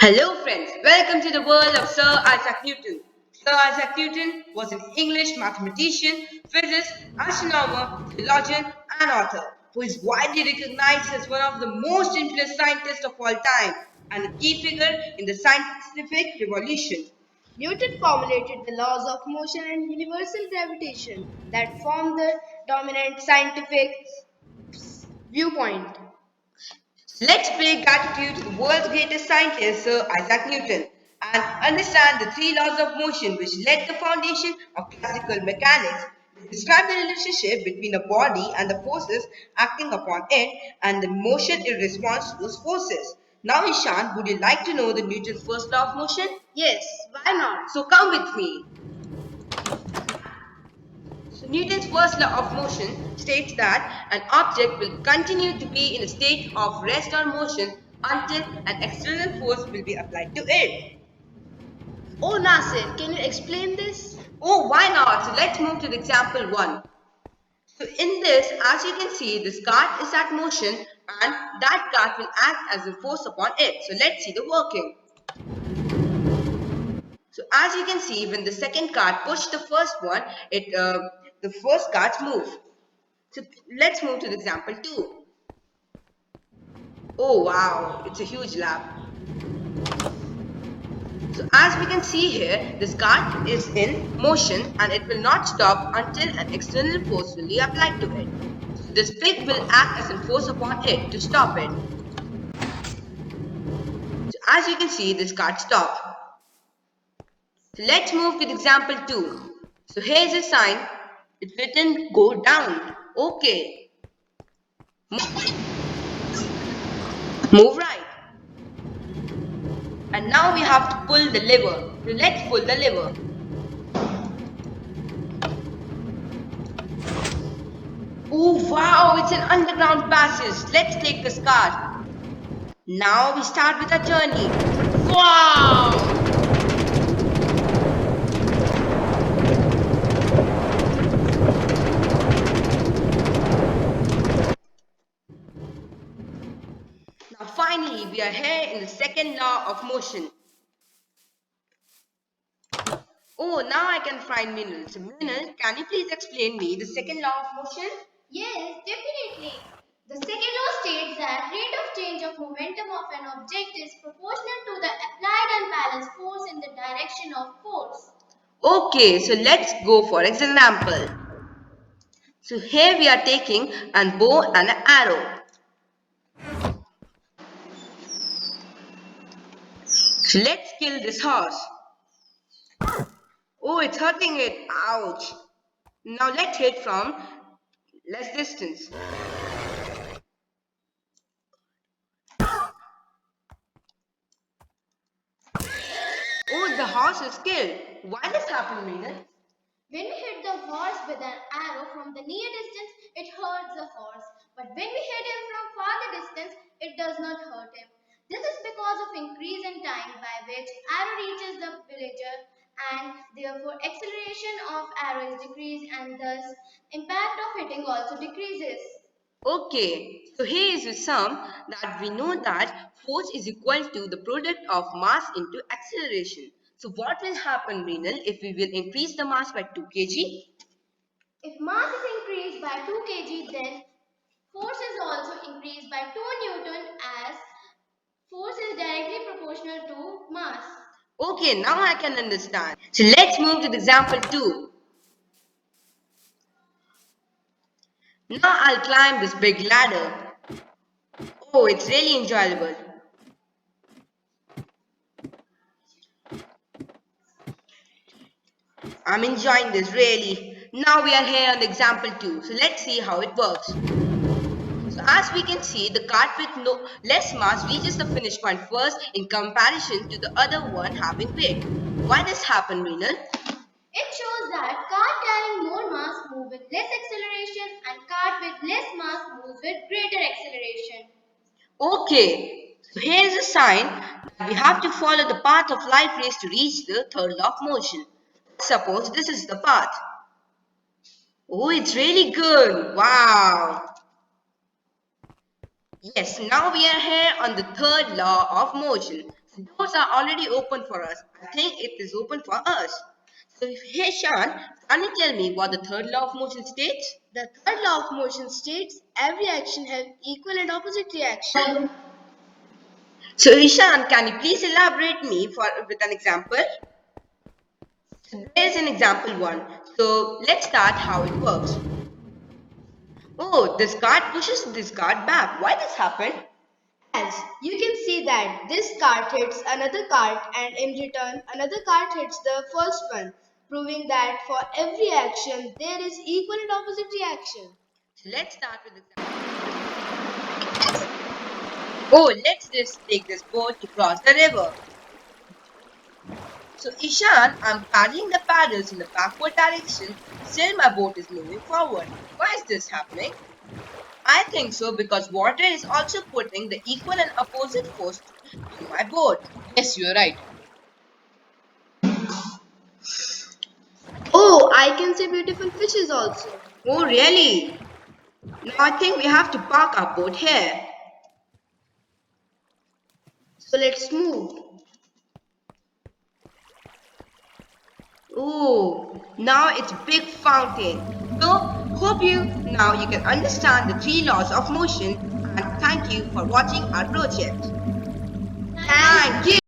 Hello friends, welcome to the world of Sir Isaac Newton. Sir Isaac Newton was an English mathematician, physicist, astronomer, theologian and author who is widely recognized as one of the most influential scientists of all time and a key figure in the scientific revolution. Newton formulated the laws of motion and universal gravitation that form the dominant scientific viewpoint. Let's pay gratitude to the world's greatest scientist, Sir Isaac Newton, and understand the three laws of motion which led the foundation of classical mechanics. They describe the relationship between a body and the forces acting upon it and the motion in response to those forces. Now, Ishan, would you like to know the Newton's first law of motion? Yes, why not? So come with me. So Newton's first law of motion states that an object will continue to be in a state of rest or motion until an external force will be applied to it. Oh, Nasir, can you explain this? Oh, why not? So let's move to the example 1. So in this, as you can see, this cart is at motion and that cart will act as a force upon it. So let's see the working. So as you can see, when the second cart pushed the first one, the first carts move. So let's move to the example 2. Oh wow, it's a huge lap. So as we can see here, this cart is in motion and it will not stop until an external force will be applied to it. So this pig will act as a force upon it to stop it. So as you can see, this cart stopped. So let's move to the example 2. So here's a sign. It's written go down. Okay. Move right. And now we have to pull the lever. So let's pull the lever. Oh wow, it's an underground passage. Let's take this car. Now we start with our journey. Wow! Now finally, we are here in the second law of motion. Oh, now I can find Minal. So Minal, can you please explain me the second law of motion? Yes, definitely. The second law states that rate of change of momentum of an object is proportional to the applied unbalanced force in the direction of force. Okay, so let's go for example. So here we are taking a bow and an arrow. So let's kill this horse. Oh, it's hurting it. Ouch. Now let's hit from less distance. Oh, the horse is killed. Why this happened, Meena? When we hit the horse with an arrow from the near distance, it hurts the horse. But when we hit him from farther distance, it does not hurt him. This is because of increase in time by which arrow reaches the villager and therefore acceleration of arrow is decreased and thus impact of hitting also decreases. Okay, so here is a sum that we know that force is equal to the product of mass into acceleration. So what will happen, Renal, if we will increase the mass by 2 kg? If mass is increased by 2 kg, then force is also increased by 2 Newton as force is directly proportional to mass. Okay, now I can understand. So let's move to the example 2. Now I'll climb this big ladder. Oh, it's really enjoyable. I'm enjoying this really. Now we are here on the example 2. So let's see how it works. So as we can see, the cart with no less mass reaches the finish point first in comparison to the other one having weight. Why this happen, Renal? It shows that cart carrying more mass move with less acceleration and cart with less mass moves with greater acceleration. Okay, so here's a sign that we have to follow the path of light rays to reach the third law of motion. Suppose this is the path. Oh, it's really good. Wow. Yes, now we are here on the third law of motion. Doors are already open for us. I think it is open for us. So, hey Sean, can you tell me what the third law of motion states? The third law of motion states every action has equal and opposite reaction. So, Ishan, can you please elaborate me with an example? So, there's an example one. So, let's start how it works. Oh, this card pushes this card back. Why this happened? As you can see that this card hits another card and in return another card hits the first one, proving that for every action there is equal and opposite reaction. So, let's start with example. Oh, let's just take this boat to cross the river. So, Ishan, I'm carrying the paddles in the backward direction. Still, my boat is moving forward. Why is this happening? I think so because water is also putting the equal and opposite force to my boat. Yes, you're right. Oh, I can see beautiful fishes also. Oh, really? Now I think we have to park our boat here. So let's move. Oh, now it's big fountain. So, hope you now you can understand the three laws of motion and thank you for watching our project. Thank Thank you.